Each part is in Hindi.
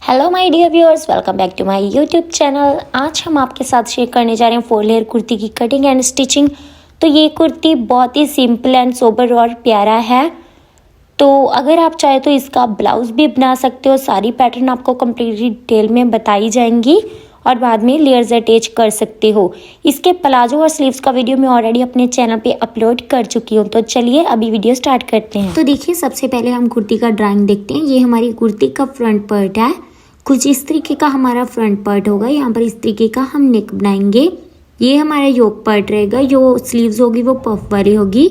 Hello my dear viewers, welcome back to my YouTube channel. आज हम आपके साथ शेयर करने जा रहे हैं 4 लेयर कुर्ती की कटिंग एंड स्टिचिंग। तो ये कुर्ती बहुत ही सिंपल एंड सोबर और प्यारा है। तो अगर आप चाहे तो इसका ब्लाउज भी बना सकते हो। सारी पैटर्न आपको कम्प्लीटली डिटेल में बताई जाएंगी और बाद में लेयर्स अटैच कर सकते हो। इसके प्लाजो और स्लीव्स का वीडियो मैं ऑलरेडी अपने चैनल पे अपलोड कर चुकी हूँ। तो चलिए अभी वीडियो स्टार्ट करते हैं। तो देखिए, सबसे पहले हम कुर्ती का ड्राइंग देखते हैं। ये हमारी कुर्ती का फ्रंट पार्ट है। कुछ इस तरीके का हमारा फ्रंट पार्ट होगा। यहाँ पर इस तरीके का हम नेक बनाएंगे। ये हमारा योक पार्ट रहेगा। जो स्लीव्स होगी वो पफ वाली होगी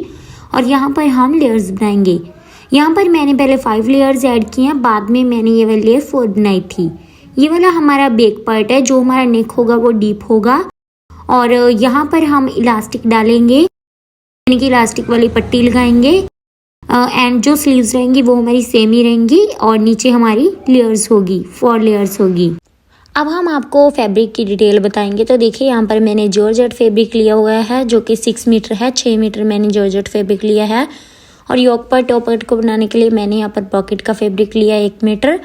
और यहाँ पर हम लेयर्स बनाएंगे। यहाँ पर मैंने पहले 5 लेयर्स ऐड किए हैं, बाद में मैंने ये वाली लेयर 4 बनाई थी। ये वाला हमारा बैक पार्ट है। जो हमारा नेक होगा वो डीप होगा और यहाँ पर हम इलास्टिक डालेंगे, यानी कि इलास्टिक वाली पट्टी लगाएंगे। एंड जो स्लीव्स रहेंगी वो हमारी सेम ही रहेंगी और नीचे हमारी लेयर्स होगी, 4 लेयर्स होगी। अब हम आपको फैब्रिक की डिटेल बताएंगे। तो देखिए, यहाँ पर मैंने जॉर्जेट फैब्रिक लिया हुआ है जो कि 6 मीटर है। 6 मीटर मैंने जॉर्जेट फैब्रिक लिया है और योक पर टॉप पार्ट को बनाने के लिए मैंने यहाँ पर पॉकेट का फैब्रिक लिया 1 मीटर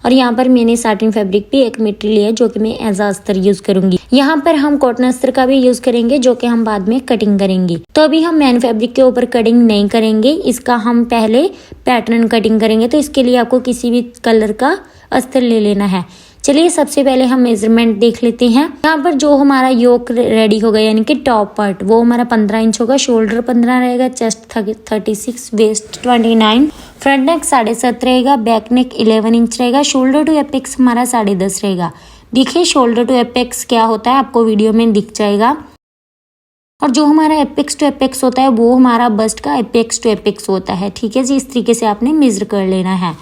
और यहाँ पर मैंने साटिन फैब्रिक भी 1 मीटर लिया है जो कि मैं एज अस्तर यूज करूंगी। यहाँ पर हम कॉटन अस्तर का भी यूज करेंगे जो कि हम बाद में कटिंग करेंगे। तो अभी हम मैन फैब्रिक के ऊपर कटिंग नहीं करेंगे, इसका हम पहले पैटर्न कटिंग करेंगे। तो इसके लिए आपको किसी भी कलर का अस्तर ले लेना है। चलिए सबसे पहले हम मेजरमेंट देख लेते हैं। यहाँ पर जो हमारा योक रेडी होगा, यानी कि टॉप पार्ट, वो हमारा 15 इंच होगा। शोल्डर 15 रहेगा, चेस्ट 36, वेस्ट 29, फ्रंट नेक 7.5 रहेगा, बैक नेक 11 इंच रहेगा। शोल्डर टू एपेक्स हमारा 10.5 रहेगा। देखिए, शोल्डर टू एपेक्स क्या होता है आपको वीडियो में दिख जाएगा। और जो हमारा एपेक्स टू एपेक्स होता है वो हमारा बस्ट का एपेक्स टू एपेक्स होता है। ठीक है जी, इस तरीके से आपने मेजर कर लेना है।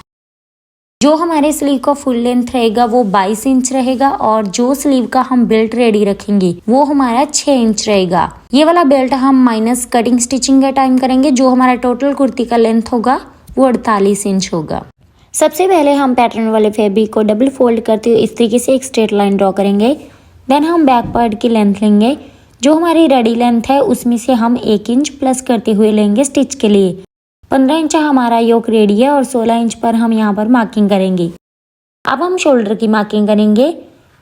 जो हमारे स्लीव का फुल लेंथ रहेगा वो 22 इंच रहेगा और जो स्लीव का हम बेल्ट रेडी रखेंगे वो हमारा 6 इंच रहेगा। ये वाला बेल्ट हम माइनस कटिंग स्टिचिंग का टाइम करेंगे। जो हमारा टोटल कुर्ती का लेंथ होगा वो 48 इंच होगा। सबसे पहले हम पैटर्न वाले फैब्रिक को डबल फोल्ड करते हुए इस तरीके से एक स्ट्रेट लाइन ड्रॉ करेंगे। देन हम बैक पार्ट की लेंथ लेंगे। जो हमारी रेडी लेंथ है उसमें से हम 1 इंच प्लस करते हुए लेंगे स्टिच के लिए। 15 इंच हमारा योक रेडी है और 16 इंच पर हम यहाँ पर मार्किंग करेंगे। अब हम शोल्डर की मार्किंग करेंगे।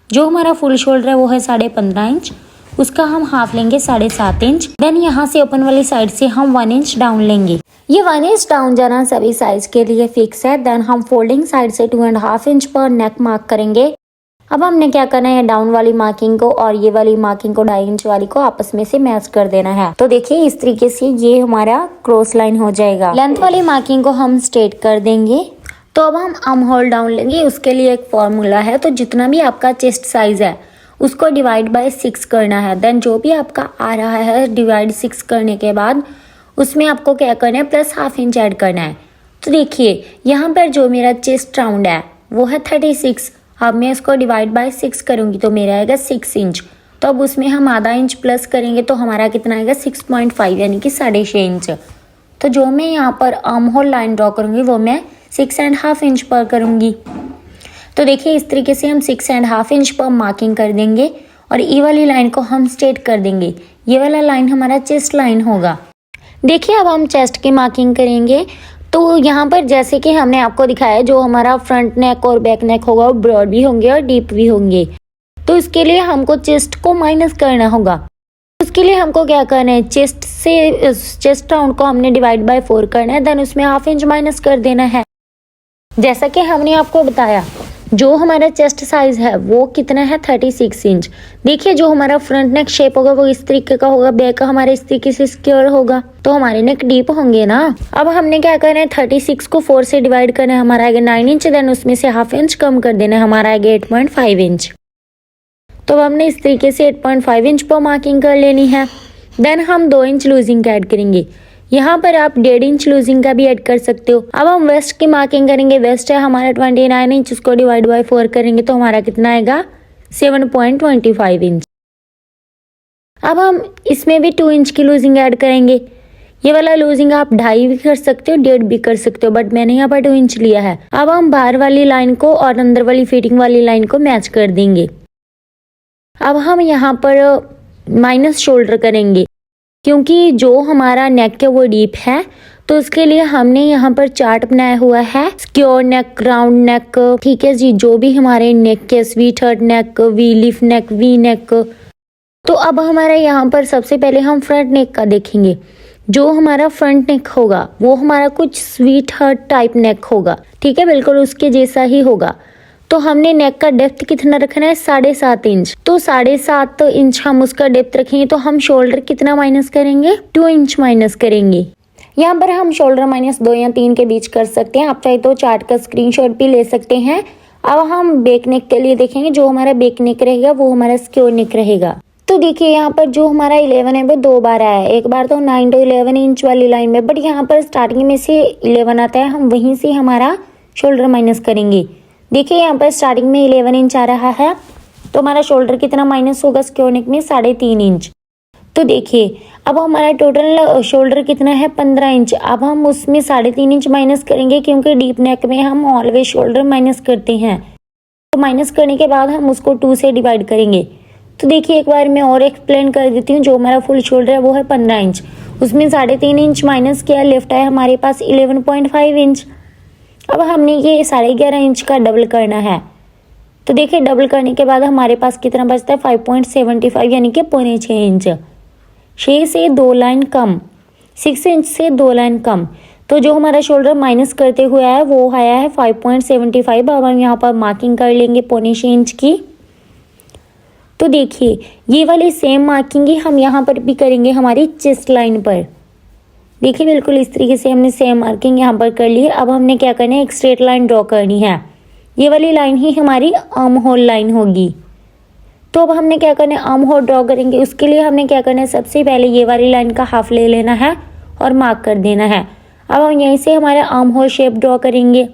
जो हमारा फुल शोल्डर है वो है 15.5 इंच, उसका हम हाफ लेंगे 7.5 इंच। देन यहाँ से ओपन वाली साइड से हम 1 इंच डाउन लेंगे। ये 1 इंच डाउन जाना सभी साइज के लिए फिक्स है। देन हम फोल्डिंग साइड से 2.5 इंच पर नेक मार्क करेंगे। अब हमने क्या करना है, डाउन वाली मार्किंग को और ये वाली मार्किंग को 2.5 इंच वाली को आपस में से मैच कर देना है। तो देखिए, इस तरीके से ये हमारा क्रॉस लाइन हो जाएगा। लेंथ वाली मार्किंग को हम स्ट्रेट कर देंगे। तो अब हम आर्म होल डाउन लेंगे। उसके लिए एक फॉर्मूला है। तो जितना भी आपका चेस्ट साइज है उसको डिवाइड बाय 6 करना है। देन जो भी आपका आ रहा है डिवाइड 6 करने के बाद उसमें आपको क्या करना है, प्लस ½ इंच ऐड करना है। तो देखिए, यहाँ पर जो मेरा चेस्ट राउंड है वो है 36। अब मैं इसको डिवाइड बाय 6 करूंगी तो मेरा आएगा 6 इंच। तो अब उसमें हम ½ इंच प्लस करेंगे तो हमारा कितना आएगा 6.5, यानी कि 6.5 इंच। तो जो मैं यहाँ पर आर्म होल लाइन ड्रॉ करूंगी वो मैं 6.5 इंच पर करूंगी। तो देखिए, इस तरीके से हम 6.5 इंच पर मार्किंग कर देंगे और ये वाली लाइन को हम स्ट्रेट कर देंगे। ये वाला लाइन हमारा चेस्ट लाइन होगा। देखिए, अब हम चेस्ट की मार्किंग करेंगे। तो यहाँ पर जैसे कि हमने आपको दिखाया, जो हमारा फ्रंट नेक और बैक नेक होगा वो ब्रॉड भी होंगे और डीप भी होंगे। तो इसके लिए हमको चेस्ट को माइनस करना होगा। उसके लिए हमको क्या करना है, चेस्ट राउंड को हमने डिवाइड बाय 4 करना है। देन उसमें ½ इंच माइनस कर देना है। जैसा कि हमने आपको बताया, जो हमारा चेस्ट साइज है वो कितना है 36 इंच। देखिए, जो हमारा फ्रंट नेक शेप होगा वो इस तरीके का होगा, बैक का हमारा इस तरीके से स्क्वायर होगा। तो हमारे नेक डीप होंगे ना। अब हमने क्या करना है, 36 को 4 से डिवाइड करना है, हमारा आएगा 9 इंच। देन उसमें से ½ इंच कम कर देना है, हमारा आएगा 8.5 इंच। तो अब हमने इस तरीके से 8.5 इंच पर मार्किंग कर लेनी है। देन हम 2 इंच लूजिंग ऐड करेंगे। यहाँ पर आप 1.5 इंच लूजिंग का भी ऐड कर सकते हो। अब हम वेस्ट की मार्किंग करेंगे। वेस्ट है हमारा 29 इंच, उसको डिवाइड बाय 4 करेंगे तो हमारा कितना आएगा 7.25 इंच। अब हम इसमें भी 2 इंच की लूजिंग ऐड करेंगे। ये वाला लूजिंग आप 2.5 भी कर सकते हो, 1.5 भी कर सकते हो, बट मैंने यहाँ पर 2 इंच लिया है। अब हम बाहर वाली लाइन को और अंदर वाली फिटिंग वाली लाइन को मैच कर देंगे। अब हम यहाँ पर माइनस शोल्डर करेंगे क्योंकि जो हमारा नेक है वो डीप है। तो उसके लिए हमने यहाँ पर चार्ट बनाया हुआ है। स्क्योर नेक, राउंड नेक, ठीक है जी, जो भी हमारे नेक के, sweetheart neck, V leaf neck, V neck. तो अब हमारा यहाँ पर सबसे पहले हम फ्रंट नेक का देखेंगे। जो हमारा फ्रंट नेक होगा वो हमारा कुछ स्वीट हार्ट टाइप नेक होगा, ठीक है, बिल्कुल उसके जैसा ही होगा। तो हमने नेक का डेप्थ कितना रखना है, 7.5 इंच। तो 7.5 इंच हम उसका डेप्थ रखेंगे। तो हम शोल्डर कितना माइनस करेंगे, 2 इंच माइनस करेंगे। यहाँ पर हम शोल्डर -2 या 3 के बीच कर सकते हैं। आप चाहे तो चार्ट का स्क्रीनशॉट भी ले सकते हैं। अब हम बैक नेक के लिए देखेंगे। जो हमारा बैक नेक रहेगा वो हमारा स्क्योर नेक रहेगा। तो देखिए यहाँ पर जो हमारा 11 है वो 2 बार आया है। एक बार तो 9 to 11 इंच वाली लाइन में, बट यहाँ पर स्टार्टिंग में से 11 आता है, हम वहीं से हमारा शोल्डर माइनस करेंगे। देखिए यहाँ पर स्टार्टिंग में 11 इंच आ रहा है, तो हमारा शोल्डर कितना माइनस होगा स्क्योर नेक में, 3.5 इंच। तो देखिए अब हमारा टोटल शोल्डर कितना है, 15 इंच। अब हम उसमें 3.5 इंच माइनस करेंगे, क्योंकि डीप नेक में हम ऑलवेज शोल्डर माइनस करते हैं। तो माइनस करने के बाद हम उसको 2 से डिवाइड करेंगे। तो देखिए एक बार मैं और एक्सप्लेन कर देती हूँ। जो हमारा फुल शोल्डर है वो है 15 इंच, उसमें 3.5 इंच माइनस किया, लेफ्ट है हमारे पास 11.5 इंच। अब हमने ये 11.5 इंच का डबल करना है। तो देखिए डबल करने के बाद हमारे पास कितना बचता है, 5.75 यानी कि 6.25 इंच। 6 से 2 लाइन कम, 6 इंच से 2 लाइन कम। तो जो हमारा शोल्डर माइनस करते हुए आया वो आया है 5.75। अब हम यहाँ पर मार्किंग कर लेंगे 6.25 इंच की। तो देखिए ये वाली सेम मार्किंग ही हम यहाँ पर भी करेंगे हमारी चेस्ट लाइन पर। देखिए बिल्कुल इस तरीके से हमने सेम मार्किंग यहाँ पर कर ली है। अब हमने क्या करना है, एक स्ट्रेट लाइन ड्रॉ करनी है। ये वाली लाइन ही हमारी आर्म होल लाइन होगी। तो अब हमने क्या करना है, आर्म होल ड्रॉ करेंगे। उसके लिए हमने क्या करना है, सबसे पहले ये वाली लाइन का हाफ ले लेना है और मार्क कर देना है। अब हम यहीं से हमारा आर्म होल शेप ड्रॉ करेंगे।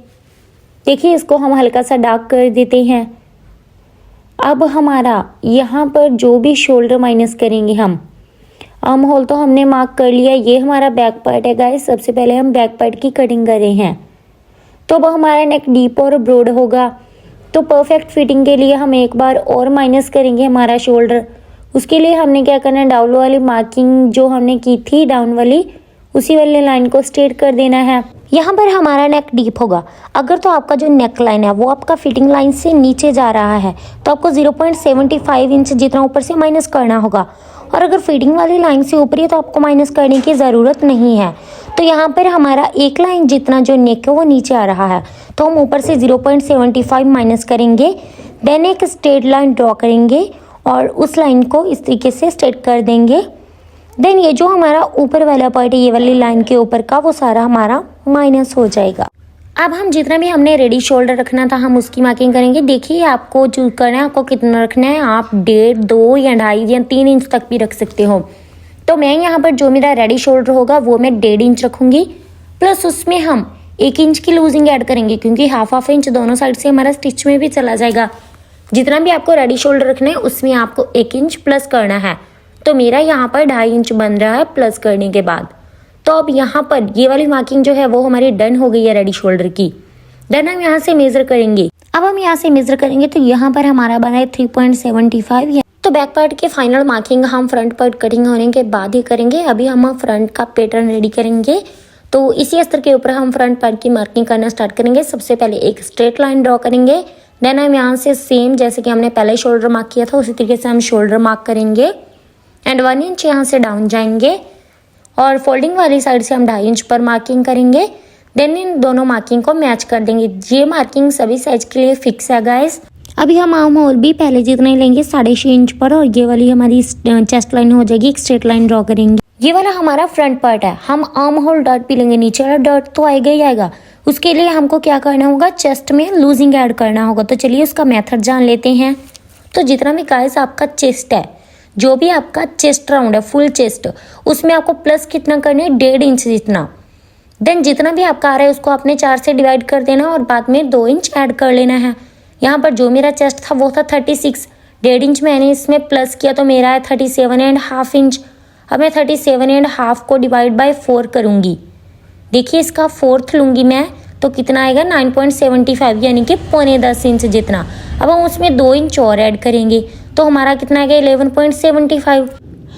देखिए इसको हम हल्का सा डार्क कर देते हैं। अब हमारा यहाँ पर जो भी शोल्डर माइनस करेंगे हम, आर्म होल तो हमने मार्क कर लिया। ये हमारा बैक पार्ट है गाइस। सबसे पहले हम बैक पार्ट की कटिंग कर रहे हैं। तो अब हमारा नेक डीप और ब्रॉड होगा। तो परफेक्ट फिटिंग के लिए हम एक बार और माइनस करेंगे हमारा शोल्डर। उसके लिए हमने क्या करना है, डाउन वाली मार्किंग जो हमने की थी डाउन वाली, उसी वाली लाइन को स्ट्रेट कर देना है। यहाँ पर हमारा नेक डीप होगा। अगर तो आपका जो नेक लाइन है वो आपका फिटिंग लाइन से नीचे जा रहा है तो आपको 0.75 इंच जितना ऊपर से माइनस करना होगा। और अगर फिटिंग वाली लाइन से ऊपर है तो आपको माइनस करने की ज़रूरत नहीं है। तो यहाँ पर हमारा एक लाइन जितना जो नेक है वो नीचे आ रहा है, तो हम ऊपर से 0.75 माइनस करेंगे। देन एक स्ट्रेट लाइन ड्रॉ करेंगे और उस लाइन को इस तरीके से स्ट्रेट कर देंगे। देन ये जो हमारा ऊपर वाला पार्ट है, ये वाली लाइन के ऊपर का, वो सारा हमारा माइनस हो जाएगा। अब हम जितना भी हमने रेडी शोल्डर रखना था हम उसकी मार्किंग करेंगे। देखिए आपको चूज करना है आपको कितना रखना है। आप 1.5, 2 या 2.5 या 3 इंच तक भी रख सकते हो। तो मैं यहाँ पर जो मेरा रेडी शोल्डर होगा वो मैं 1.5 इंच रखूंगी, प्लस उसमें हम 1 इंच की लूजिंग ऐड करेंगे, क्योंकि हाफ इंच दोनों साइड से हमारा स्टिच में भी चला जाएगा। जितना भी आपको रेडी शोल्डर रखना है उसमें आपको 1 इंच प्लस करना है। तो मेरा यहाँ पर 2.5 इंच बन रहा है प्लस करने के बाद। तो अब यहाँ पर ये वाली मार्किंग जो है वो हमारी डन हो गई है रेडी शोल्डर की। देन हम यहाँ से मेजर करेंगे। अब हम यहाँ से मेजर करेंगे तो यहाँ पर हमारा बना है 3.75। तो बैक पार्ट की फाइनल मार्किंग हम फ्रंट पार्ट कटिंग होने के बाद ही करेंगे। अभी हम फ्रंट का पैटर्न रेडी करेंगे। तो इसी अस्तर के ऊपर हम फ्रंट पार्ट की मार्किंग करना स्टार्ट करेंगे। सबसे पहले एक स्ट्रेट लाइन ड्रॉ करेंगे। देन हम यहाँ से सेम जैसे कि हमने पहले शोल्डर मार्क किया था उसी तरीके से हम शोल्डर मार्क करेंगे एंड 1 इंच यहाँ से डाउन जाएंगे और फोल्डिंग वाली साइड से हम 2.5 इंच पर मार्किंग करेंगे। देन इन दोनों मार्किंग को मैच कर देंगे। ये मार्किंग सभी साइज के लिए फिक्स है गाइस। अभी हम आर्म होल भी पहले जितना ही लेंगे 6.5 इंच पर, और ये वाली हमारी चेस्ट लाइन हो जाएगी। एक स्ट्रेट लाइन ड्रॉ करेंगे। ये वाला हमारा फ्रंट पार्ट है। हम आर्म होल डॉट भी लेंगे, नीचे वाला डॉट तो आएगा ही आएगा। उसके लिए हमको क्या करना होगा, चेस्ट में लूजिंग ऐड करना होगा। तो चलिए उसका मेथड जान लेते हैं। तो जितना भी गाइस आपका चेस्ट है, जो भी आपका चेस्ट राउंड है फुल चेस्ट, उसमें आपको प्लस कितना करना है, 1.5 इंच जितना। देन जितना भी आपका आ रहा है उसको आपने 4 से डिवाइड कर देना और बाद में 2 इंच ऐड कर लेना है। यहाँ पर जो मेरा चेस्ट था वो था 36, 1.5 इंच मैंने इसमें प्लस किया तो मेरा है 37.5 इंच। अब मैं 37.5 को डिवाइड बाय 4 करूँगी। देखिए इसका 4th लूँगी मैं तो कितना आएगा 9.75 यानी कि 9.25 इंच जितना। अब हम उसमें 2 इंच और ऐड करेंगे तो हमारा कितना आएगा 11.75।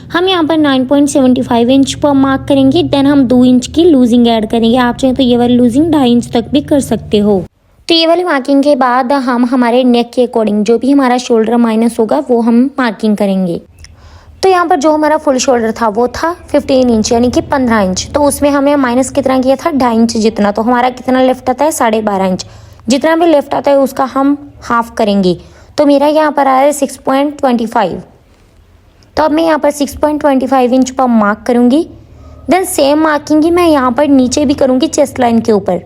हम यहाँ पर 9.75 इंच पर मार्क करेंगे। देन हम 2 इंच की लूजिंग ऐड करेंगे। आप चाहें तो ये वाली लूजिंग 2.5 इंच तक भी कर सकते हो। तो ये वाली मार्किंग के बाद हम हमारे नेक के अकॉर्डिंग जो भी हमारा शोल्डर माइनस होगा वो हम मार्किंग करेंगे। तो यहाँ पर जो हमारा फुल शोल्डर था वो था 15 इंच यानी कि 15 इंच। तो उसमें हमें माइनस कितना किया था, 2.5 इंच जितना। तो हमारा कितना लेफ्ट आता है, 12.5 इंच। जितना भी लेफ्ट आता है उसका हम हाफ करेंगे। तो मेरा यहाँ पर आया है 6.25। तो अब मैं यहाँ पर 6.25 इंच पर मार्क करूँगी। देन सेम मार्किंग ही मैं यहाँ पर नीचे भी करूँगी चेस्ट लाइन के ऊपर।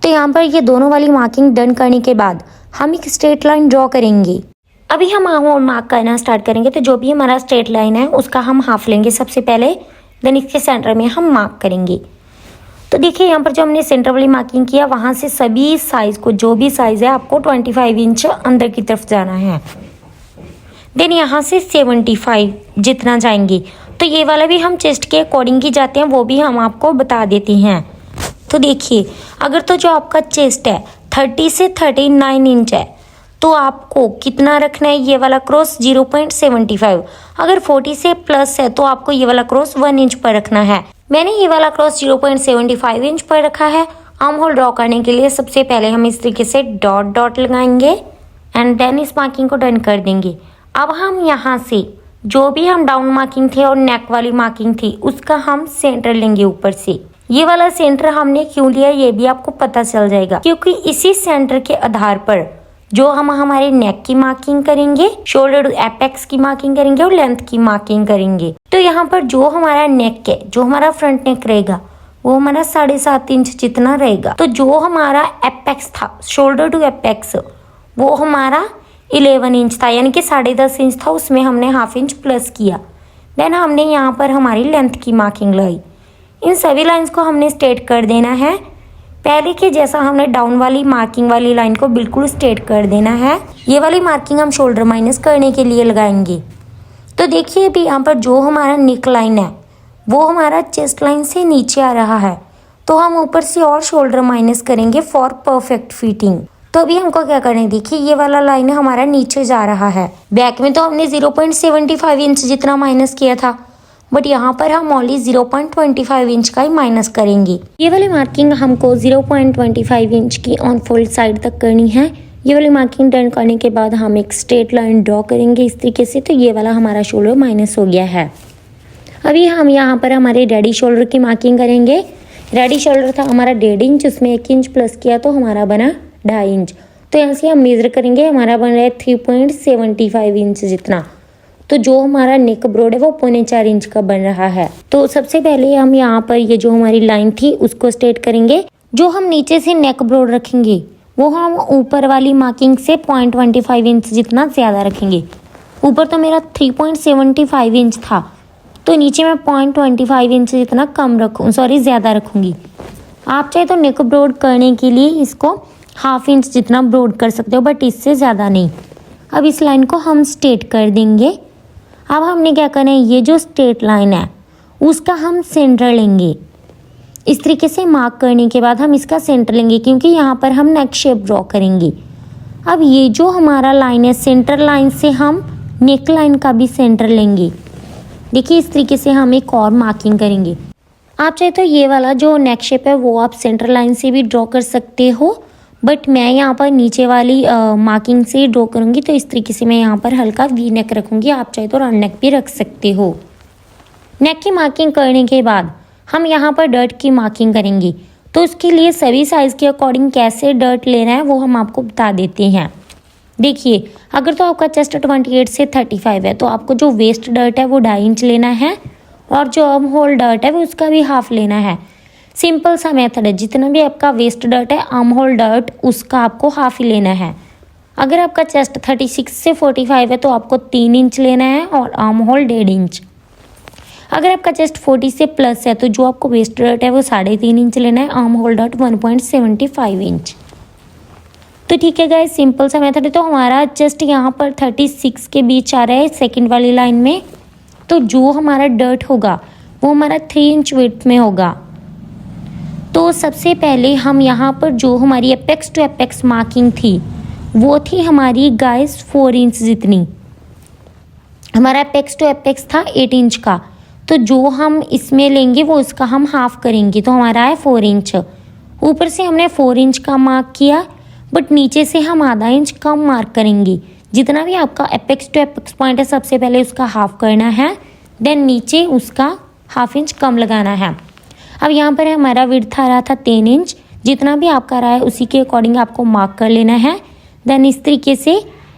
तो यहाँ पर ये दोनों वाली मार्किंग डन करने के बाद हम एक स्ट्रेट लाइन ड्रॉ करेंगे। अभी हम मार्क करना स्टार्ट करेंगे। तो जो भी हमारा स्ट्रेट लाइन है उसका हम हाफ लेंगे सबसे पहले। देन इसके सेंटर में हम मार्क करेंगे। तो देखिए यहाँ पर जो हमने सेंटर वाली मार्किंग किया वहाँ से सभी साइज़ को, जो भी साइज़ है आपको 25 इंच अंदर की तरफ जाना है। देन यहाँ से 75 जितना जाएंगे। तो ये वाला भी हम चेस्ट के अकॉर्डिंग ही जाते हैं, वो भी हम आपको बता देते हैं। तो देखिए अगर तो जो आपका चेस्ट है 30 से 39 इंच है तो आपको कितना रखना है, ये वाला क्रॉस 0.75। अगर 40 से प्लस है तो आपको ये वाला क्रॉस 1 इंच पर रखना है। मैंने ये वाला क्रॉस 0.75 इंच पर रखा है। आर्म होल ड्रॉ करने के लिए सबसे पहले हम इस तरीके से डॉट डॉट लगाएंगे एंड देन इस मार्किंग को डन कर देंगे। अब हम यहाँ से जो भी हम डाउन मार्किंग थे और नेक वाली मार्किंग थी उसका हम सेंटर लेंगे ऊपर से। ये वाला सेंटर हमने क्यों लिया ये भी आपको पता चल जाएगा, क्योंकि इसी सेंटर के आधार पर जो हम हमारे नेक की मार्किंग करेंगे, शोल्डर टू एपेक्स की मार्किंग करेंगे और लेंथ की मार्किंग करेंगे। तो यहाँ पर जो हमारा नेक है, जो हमारा फ्रंट नेक रहेगा वो हमारा 7.5 इंच जितना रहेगा। तो जो हमारा एपेक्स था, शोल्डर टू एपेक्स, वो हमारा 11 इंच था यानी कि 10.5 इंच था, उसमें हमने हाफ इंच प्लस किया। देन हमने यहाँ पर हमारी लेंथ की मार्किंग लाई। इन सभी लाइंस को हमने स्ट्रेट कर देना है। पहले के जैसा हमने डाउन वाली मार्किंग वाली लाइन को बिल्कुल स्ट्रेट कर देना है। ये वाली मार्किंग हम शोल्डर माइनस करने के लिए लगाएंगे। तो देखिए अभी यहाँ पर जो हमारा नेक लाइन है वो हमारा चेस्ट लाइन से नीचे आ रहा है, तो हम ऊपर से और शोल्डर माइनस करेंगे फॉर परफेक्ट फिटिंग। तो अभी हमको क्या करना है, देखिए ये वाला लाइन हमारा नीचे जा रहा है। बैक में तो हमने 0.75 इंच जितना माइनस किया था, बट यहाँ पर हम ओनली 0.25 इंच का ही माइनस करेंगे। ये वाली मार्किंग हमको 0.25 इंच की ऑन फोल्ड साइड तक करनी है। ये वाली मार्किंग डन करने के बाद हम एक स्ट्रेट लाइन ड्रॉ करेंगे इस तरीके से। तो ये वाला हमारा शोल्डर माइनस हो गया है। अभी हम यहाँ पर हमारे रेडी शोल्डर की मार्किंग करेंगे। रेडी शोल्डर था हमारा 1.5 इंच, उसमें 1 इंच प्लस किया तो हमारा बना 2.5 इंच। तो यहाँ से हम मेजर करेंगे, हमारा बन रहा है 3.75 इंच जितना। तो जो हमारा नेक ब्रॉड है वो 4.25 इंच का बन रहा है। तो सबसे पहले हम यहाँ पर ये जो हमारी लाइन थी उसको स्ट्रेट करेंगे। जो हम नीचे से नेक ब्रॉड रखेंगे वो हम ऊपर वाली मार्किंग से 0.25 इंच जितना ज़्यादा रखेंगे। ऊपर तो मेरा 3.75 इंच था, तो नीचे मैं 0.25 इंच जितना ज़्यादा रखूँगी। आप चाहे तो नेक ब्रॉड करने के लिए इसको हाफ इंच जितना ब्रॉड कर सकते हो, बट इससे ज़्यादा नहीं। अब इस लाइन को हम स्ट्रेट कर देंगे। अब हमने क्या करना है, ये जो स्ट्रेट लाइन है उसका हम सेंटर लेंगे। इस तरीके से मार्क करने के बाद हम इसका सेंटर लेंगे, क्योंकि यहाँ पर हम नेक शेप ड्रॉ करेंगे। अब ये जो हमारा लाइन है, सेंटर लाइन से हम नेक लाइन का भी सेंटर लेंगे। देखिए इस तरीके से हम एक और मार्किंग करेंगे। आप चाहे तो ये वाला जो नेक शेप है वो आप सेंटर लाइन से भी ड्रॉ कर सकते हो, बट मैं यहाँ पर नीचे वाली मार्किंग से ड्रॉ करूँगी। तो इस तरीके से मैं यहाँ पर हल्का वी नेक रखूँगी। आप चाहे तो राउंड नेक भी रख सकते हो। नेक की मार्किंग करने के बाद हम यहाँ पर डर्ट की मार्किंग करेंगे। तो उसके लिए सभी साइज़ के अकॉर्डिंग कैसे डर्ट लेना है वो हम आपको बता देते हैं। देखिए अगर तो आपका चेस्ट 28 से 35 है तो आपको जो वेस्ट डर्ट है वो 2.5 इंच लेना है, और जो आर्म होल डर्ट है वो उसका भी हाफ लेना है। सिंपल सा मेथड है, जितना भी आपका वेस्ट डर्ट है आर्म होल डर्ट उसका आपको हाफ ही लेना है। अगर आपका चेस्ट 36 से 45 है तो आपको 3 इंच लेना है और आर्म होल 1.5 इंच। अगर आपका चेस्ट 40 से प्लस है तो जो आपको वेस्ट डर्ट है वो 3.5 इंच लेना है, आर्म होल डर्ट 1.75 इंच। तो ठीक है गाइस, सिंपल सा मेथड है। तो हमारा चेस्ट यहाँ पर 36 के बीच आ रहा है सेकेंड वाली लाइन में। तो जो हमारा डर्ट होगा वो हमारा 3 इंच विड्थ में होगा। तो सबसे पहले हम यहाँ पर जो हमारी एपेक्स टू एपेक्स मार्किंग थी वो थी हमारी गाइस 4 इंच जितनी। हमारा एपेक्स टू एपेक्स था 8 इंच का, तो जो हम इसमें लेंगे वो इसका हम हाफ करेंगे, तो हमारा है 4 इंच। ऊपर से हमने 4 इंच का मार्क किया, बट नीचे से हम आधा इंच कम मार्क करेंगे। जितना भी आपका एपेक्स टू एपेक्स पॉइंट है सबसे पहले उसका हाफ करना है, देन नीचे उसका हाफ इंच कम लगाना है। अब यहाँ पर हमारा विड्थ आ रहा था 3 इंच, जितना भी आपका रहा है उसी के अकॉर्डिंग आपको मार्क कर लेना है। देन इस तरीके से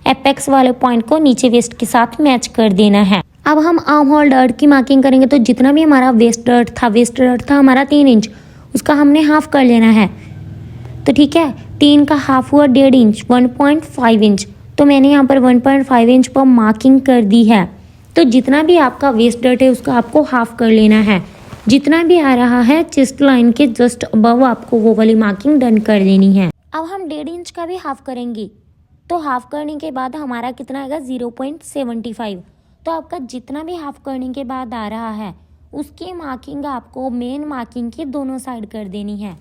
एपेक्स वाले पॉइंट को नीचे वेस्ट के साथ मैच कर देना है। अब हम आर्म होल डर्ट की मार्किंग करेंगे, तो जितना भी हमारा वेस्ट डर्ट था हमारा 3 इंच, उसका हमने हाफ कर लेना है। तो ठीक है, 3 का हाफ हुआ 1.5 इंच, 1.5 इंच। तो मैंने यहाँ पर 1.5 इंच पर मार्किंग कर दी है। तो जितना भी आपका वेस्ट डर्ट है उसका आपको हाफ कर लेना है। जितना भी आ रहा है चेस्ट लाइन के जस्ट अबव आपको वो वाली मार्किंग डन कर देनी है। अब हम 1.5 इंच का भी हाफ करेंगे, तो हाफ करने के बाद हमारा कितना आएगा 0.75। तो आपका जितना भी हाफ करने के बाद आ रहा है उसकी मार्किंग आपको मेन मार्किंग के दोनों साइड कर देनी है।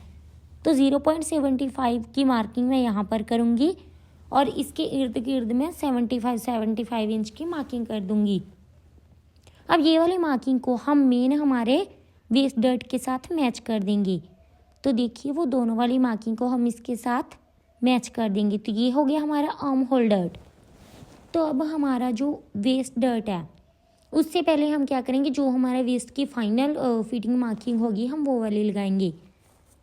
तो 0.75 की मार्किंग मैं यहाँ पर करूँगी और इसके इर्द गिर्द में 75 इंच की मार्किंग कर दूँगी। अब ये वाली मार्किंग को हम मेन हमारे वेस्ट डर्ट के साथ मैच कर देंगे। तो देखिए वो दोनों वाली मार्किंग को हम इसके साथ मैच कर देंगे। तो ये हो गया हमारा आर्म होल डर्ट। तो अब हमारा जो वेस्ट डर्ट है उससे पहले हम क्या करेंगे, जो हमारे वेस्ट की फाइनल फिटिंग मार्किंग होगी हम वो वाली लगाएंगे।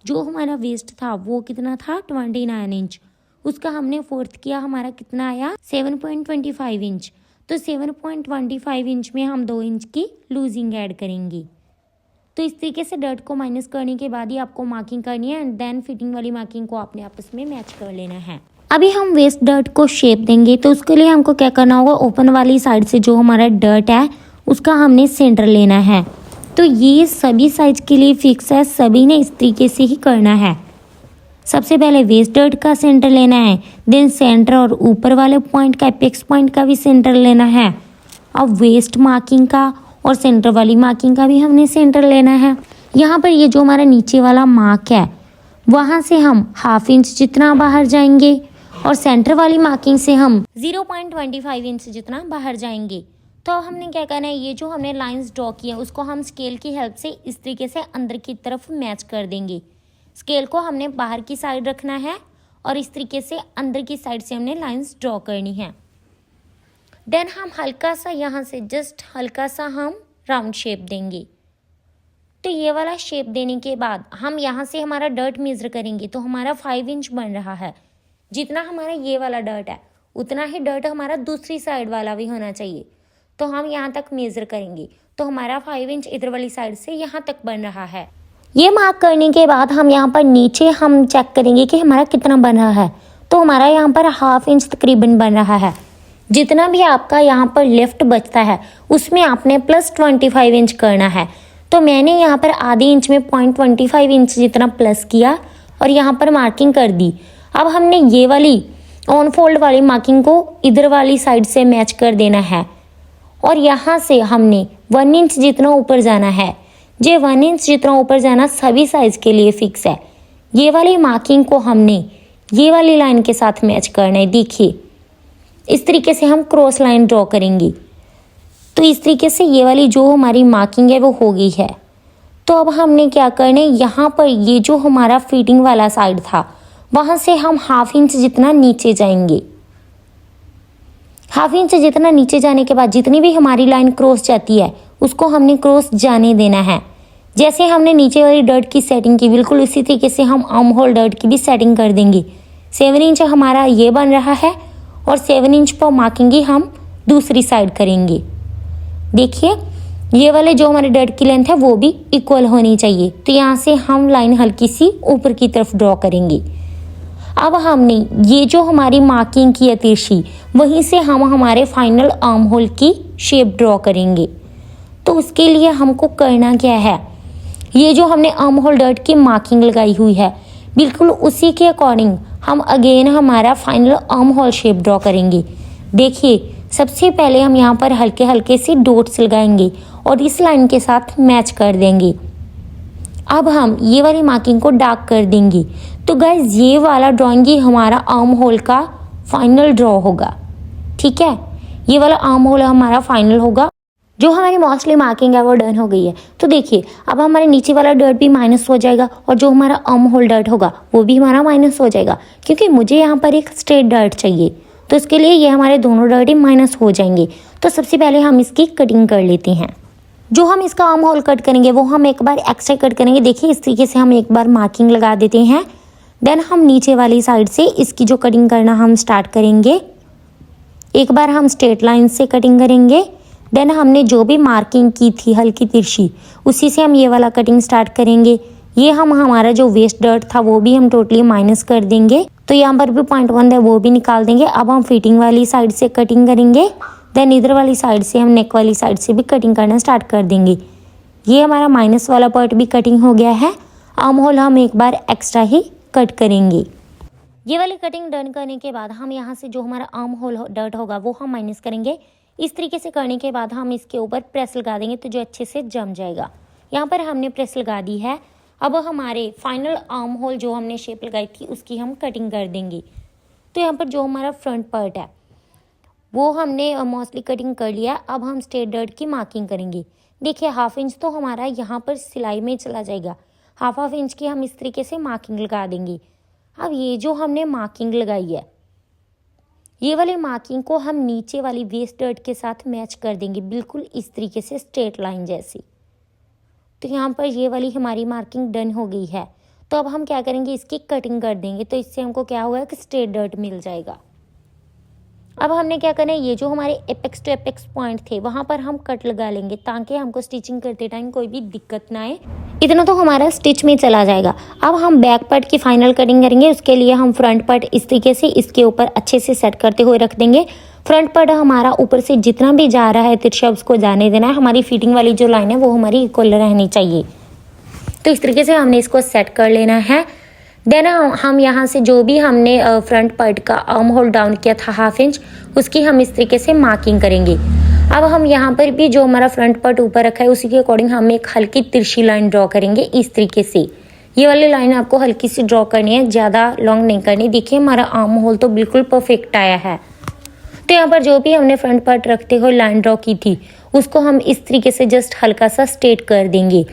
जो हमारा वेस्ट था वो कितना था 29 इंच, उसका हमने फोर्थ किया, हमारा कितना आया 7.25 इंच। तो 7.25 इंच में हम 2 इंच की लूजिंग ऐड करेंगे। तो इस तरीके से डर्ट को माइनस करने के बाद ही आपको मार्किंग करनी है एंड देन फिटिंग वाली मार्किंग को आपने आपस में मैच कर लेना है। अभी हम वेस्ट डर्ट को शेप देंगे, तो उसके लिए हमको क्या करना होगा, ओपन वाली साइड से जो हमारा डर्ट है उसका हमने सेंटर लेना है। तो ये सभी साइज के लिए फिक्स है, सभी ने इस तरीके से ही करना है। सबसे पहले वेस्ट डर्ट का सेंटर लेना है, देन सेंटर और ऊपर वाले पॉइंट का एपेक्स पॉइंट का भी सेंटर लेना है। अब वेस्ट मार्किंग का और सेंटर वाली मार्किंग का भी हमने सेंटर लेना है। यहाँ पर ये जो हमारा नीचे वाला मार्क है वहाँ से हम हाफ इंच जितना बाहर जाएंगे और सेंटर वाली मार्किंग से हम 0.25 इंच जितना बाहर जाएंगे। तो अब हमने क्या करना है, ये जो हमने लाइंस ड्रॉ किया उसको हम स्केल की हेल्प से इस तरीके से अंदर की तरफ मैच कर देंगे। स्केल को हमने बाहर की साइड रखना है और इस तरीके से अंदर की साइड से हमने लाइंस ड्रॉ करनी है। देन हम हल्का सा यहाँ से जस्ट हल्का सा हम राउंड शेप देंगे। तो ये वाला शेप देने के बाद हम यहाँ से हमारा डर्ट मेजर करेंगे, तो हमारा 5 इंच बन रहा है। जितना हमारा ये वाला डर्ट है उतना ही डर्ट हमारा दूसरी साइड वाला भी होना चाहिए। तो हम यहाँ तक मेजर करेंगे, तो हमारा 5 इंच इधर वाली साइड से यहाँ तक बन रहा है। ये मार्क करने के बाद हम यहाँ पर नीचे हम चेक करेंगे कि हमारा कितना बन रहा है। तो हमारा यहाँ पर हाफ इंच तकरीबन बन रहा है। जितना भी आपका यहाँ पर लेफ्ट बचता है उसमें आपने +25 इंच करना है। तो मैंने यहाँ पर आधे इंच में 0.25 इंच जितना प्लस किया और यहाँ पर मार्किंग कर दी। अब हमने ये वाली ऑन फोल्ड वाली मार्किंग को इधर वाली साइड से मैच कर देना है और यहाँ से हमने 1 इंच जितना ऊपर जाना है। ये 1 इंच जितना ऊपर जाना सभी साइज के लिए फिक्स है। ये वाली मार्किंग को हमने ये वाली लाइन के साथ मैच करना है। देखिए इस तरीके से हम क्रॉस लाइन ड्रॉ करेंगे। तो इस तरीके से ये वाली जो हमारी मार्किंग है वो हो गई है। तो अब हमने क्या करना है, यहाँ पर ये जो हमारा फिटिंग वाला साइड था वहाँ से हम हाफ इंच जितना नीचे जाएंगे। हाफ इंच जितना नीचे जाने के बाद जितनी भी हमारी लाइन क्रॉस जाती है उसको हमने क्रॉस जाने देना है। जैसे हमने नीचे वाली डर्ट की सेटिंग की बिल्कुल इसी तरीके से हम आर्म होल डर्ट की भी सेटिंग कर देंगे। 7 इंच हमारा ये बन रहा है और 7 इंच पर मार्किंग ही हम दूसरी साइड करेंगे। देखिए ये वाले जो हमारे डर्ट की लेंथ है वो भी इक्वल होनी चाहिए। तो यहाँ से हम लाइन हल्की सी ऊपर की तरफ ड्रॉ करेंगे। अब हमने ये जो हमारी मार्किंग की है तिरछी वहीं से हम हमारे फाइनल आर्म होल की शेप ड्रॉ करेंगे। तो उसके लिए हमको करना क्या है, ये जो हमने आर्म होल डर्ट की मार्किंग लगाई हुई है बिल्कुल उसी के अकॉर्डिंग हम अगेन हमारा final arm hole shape draw करेंगे। देखिए सबसे पहले हम यहाँ पर हल्के हल्के से डॉट्स लगाएंगे और इस लाइन के साथ मैच कर देंगे। अब हम ये वाली मार्किंग को डार्क कर देंगे। तो गाइज ये वाला ड्राइंग ही हमारा आर्म होल का फाइनल ड्रॉ होगा। ठीक है, ये वाला आर्म होल हमारा फाइनल होगा। जो हमारी मोस्टली मार्किंग है वो डन हो गई है। तो देखिए अब हमारे नीचे वाला डर्ट भी माइनस हो जाएगा और जो हमारा आर्म होल डर्ट होगा वो भी हमारा माइनस हो जाएगा, क्योंकि मुझे यहाँ पर एक स्ट्रेट डर्ट चाहिए। तो इसके लिए ये हमारे दोनों डर्ट ही माइनस हो जाएंगे। तो सबसे पहले हम इसकी कटिंग कर लेते हैं। जो हम इसका आर्म होल कट करेंगे वो हम एक बार एक्स्ट्रा कट करेंगे। देखिए इस तरीके से हम एक बार मार्किंग लगा देते हैं। देन हम नीचे वाली साइड से इसकी जो कटिंग करना हम स्टार्ट करेंगे। एक बार हम स्ट्रेट लाइन से कटिंग करेंगे। देन हमने जो भी मार्किंग की थी हल्की तिरछी, उसी से हम ये वाला कटिंग स्टार्ट करेंगे। ये हम हमारा जो वेस्ट डर्ट था वो भी हम टोटली माइनस कर देंगे। तो यहाँ पर भी 0.1 है वो भी निकाल देंगे। अब हम फिटिंग वाली साइड से कटिंग करेंगे। देन इधर वाली साइड से हम नेक वाली साइड से भी कटिंग करना स्टार्ट कर देंगे। ये हमारा माइनस वाला पार्ट भी कटिंग हो गया है। आर्म होल हम एक बार एक्स्ट्रा ही कट करेंगे। ये वाली कटिंग डन करने के बाद हम यहाँ से जो हमारा आर्म होल डर्ट होगा वो हम माइनस करेंगे। इस तरीके से करने के बाद हम इसके ऊपर प्रेस लगा देंगे तो जो अच्छे से जम जाएगा। यहाँ पर हमने प्रेस लगा दी है। अब हमारे फाइनल आर्म होल जो हमने शेप लगाई थी उसकी हम कटिंग कर देंगे। तो यहाँ पर जो हमारा फ्रंट पार्ट है वो हमने मोस्टली कटिंग कर लिया। अब हम स्ट्रेट डर्ट की मार्किंग करेंगे। देखिए 1/2 इंच तो हमारा यहाँ पर सिलाई में चला जाएगा। 1/2 इंच की हम इस तरीके से मार्किंग लगा देंगे। अब ये जो हमने मार्किंग लगाई है ये वाली मार्किंग को हम नीचे वाली वेस्ट डर्ट के साथ मैच कर देंगे, बिल्कुल इस तरीके से स्ट्रेट लाइन जैसी। तो यहाँ पर ये वाली हमारी मार्किंग डन हो गई है। तो अब हम क्या करेंगे, इसकी कटिंग कर देंगे। तो इससे हमको क्या हुआ कि स्ट्रेट डर्ट मिल जाएगा। अब हमने क्या करना है, ये जो हमारे एपेक्स टू एपेक्स पॉइंट थे वहाँ पर हम कट लगा लेंगे ताकि हमको स्टिचिंग करते टाइम कोई भी दिक्कत ना आए। इतना तो हमारा स्टिच में चला जाएगा। अब हम बैक पार्ट की फाइनल कटिंग करेंगे। उसके लिए हम फ्रंट पार्ट इस तरीके से इसके ऊपर अच्छे से सेट करते हुए रख देंगे। फ्रंट पार्ट हमारा ऊपर से जितना भी जा रहा है तिरछा उसको जाने देना है। हमारी फिटिंग वाली जो लाइन है वो हमारी इक्वल रहनी चाहिए। तो इस तरीके से हमने इसको सेट कर लेना है। देन हम यहाँ से जो भी हमने फ्रंट पार्ट का आर्म होल डाउन किया था 1/2 इंच, उसकी हम इस तरीके से मार्किंग करेंगे। अब हम यहाँ पर भी जो हमारा फ्रंट पार्ट ऊपर रखा है उसी के अकॉर्डिंग हम एक हल्की तिरछी लाइन ड्रॉ करेंगे इस तरीके से। ये वाली लाइन आपको हल्की सी ड्रॉ करनी है, ज़्यादा लॉन्ग नहीं करनी। देखिए हमारा आर्म होल तो बिल्कुल परफेक्ट आया है। तो यहाँ पर जो भी हमने फ्रंट पार्ट रखते हुए लाइन ड्रॉ की थी उसको हम इस तरीके से जस्ट हल्का सा स्ट्रेट कर देंगे।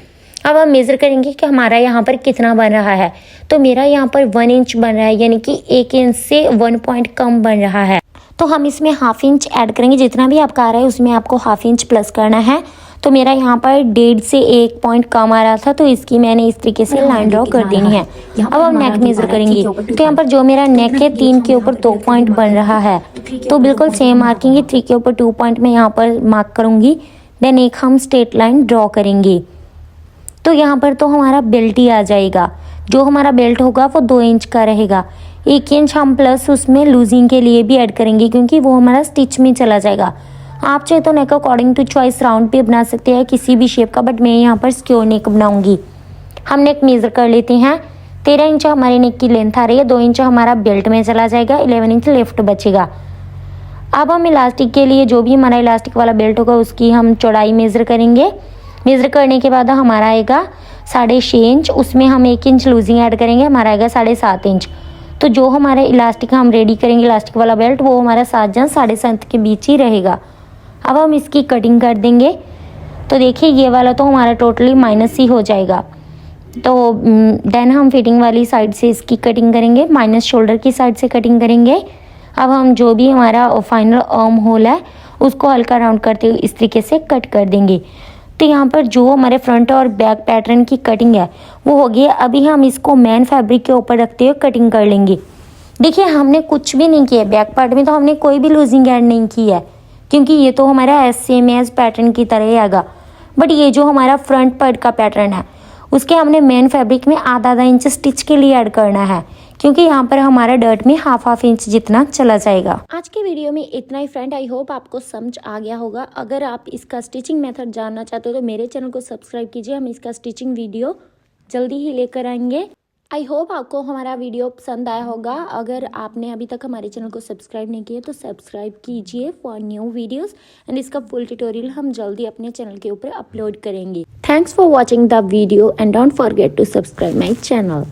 अब हम मेज़र करेंगे कि हमारा यहाँ पर कितना बन रहा है। तो मेरा यहाँ पर 1 इंच बन रहा है, यानी कि 1 इंच से 1 पॉइंट कम बन रहा है। तो हम इसमें 1/2 इंच ऐड करेंगे। जितना भी आपका आ रहा है उसमें आपको 1/2 इंच प्लस करना है। तो मेरा यहाँ पर 1.5 से 1 पॉइंट कम आ रहा था, तो इसकी मैंने इस तरीके से लाइन ड्रॉ कर देनी है। अब हम नेक मेज़र करेंगे। तो यहाँ पर जो मेरा नेक है 3 के ऊपर 2 पॉइंट बन रहा है, तो बिल्कुल सेम मार्किंग है। 3 के ऊपर 2 पॉइंट में यहाँ पर मार्क करूँगी। देन एक हम स्ट्रेट लाइन ड्रॉ करेंगे। तो यहाँ पर तो हमारा बेल्ट ही आ जाएगा। जो हमारा बेल्ट होगा वो 2 इंच का रहेगा। 1 इंच हम प्लस उसमें लूजिंग के लिए भी ऐड करेंगे, क्योंकि वो हमारा स्टिच में चला जाएगा। आप चाहे तो नेक अकॉर्डिंग टू चॉइस राउंड भी बना सकते हैं किसी भी शेप का, बट मैं यहाँ पर स्क्योर नेक बनाऊंगी। हम नेक मेज़र कर लेते हैं। 13 इंच हमारे नेक की लेंथ आ रही है। 2 इंच हमारा बेल्ट में चला जाएगा, 11 इंच लेफ्ट बचेगा। अब हम इलास्टिक के लिए जो भी हमारा इलास्टिक वाला बेल्ट होगा उसकी हम चौड़ाई मेज़र करेंगे। मेज़र करने के बाद हमारा आएगा 6.5 इंच, उसमें हम 1 इंच लूजिंग ऐड करेंगे, हमारा आएगा 7.5 इंच। तो जो हमारे इलास्टिक हम रेडी करेंगे इलास्टिक वाला बेल्ट, वो हमारा 7 या 7.5 के बीच ही रहेगा। अब हम इसकी कटिंग कर देंगे। तो देखिए ये वाला तो हमारा टोटली माइनस ही हो जाएगा। तो देन हम फिटिंग वाली साइड से इसकी कटिंग करेंगे, माइनस शोल्डर की साइड से कटिंग करेंगे। अब हम जो भी हमारा फाइनल आर्म होल है उसको हल्का राउंड करते हुए इस तरीके से कट कर देंगे। तो यहाँ पर जो हमारे फ्रंट और बैक पैटर्न की कटिंग है वो हो गई। अभी हम इसको मेन फैब्रिक के ऊपर रखते हुए कटिंग कर लेंगे। देखिए हमने कुछ भी नहीं किया, बैक पार्ट में तो हमने कोई भी लूजिंग ऐड नहीं की है, क्योंकि ये तो हमारा सेम एज पैटर्न की तरह ही आएगा। बट ये जो हमारा फ्रंट पार्ट का पैटर्न है उसके हमने मेन फैब्रिक में आधा इंच स्टिच के लिए ऐड करना है, क्योंकि यहाँ पर हमारा डर्ट में 1/2 इंच जितना चला जाएगा। आज के वीडियो में इतना ही फ्रेंड। आई होप आपको समझ आ गया होगा। अगर आप इसका स्टिचिंग मेथड जानना चाहते हो तो मेरे चैनल को सब्सक्राइब कीजिए। हम इसका स्टिचिंग वीडियो जल्दी ही लेकर आएंगे। आई होप आपको हमारा वीडियो पसंद आया होगा। अगर आपने अभी तक हमारे चैनल को सब्सक्राइब नहीं किया तो सब्सक्राइब कीजिए फॉर न्यू वीडियोस, एंड इसका फुल ट्यूटोरियल हम जल्दी अपने चैनल के ऊपर अपलोड करेंगे। Thanks for watching the video and don't forget to subscribe my channel.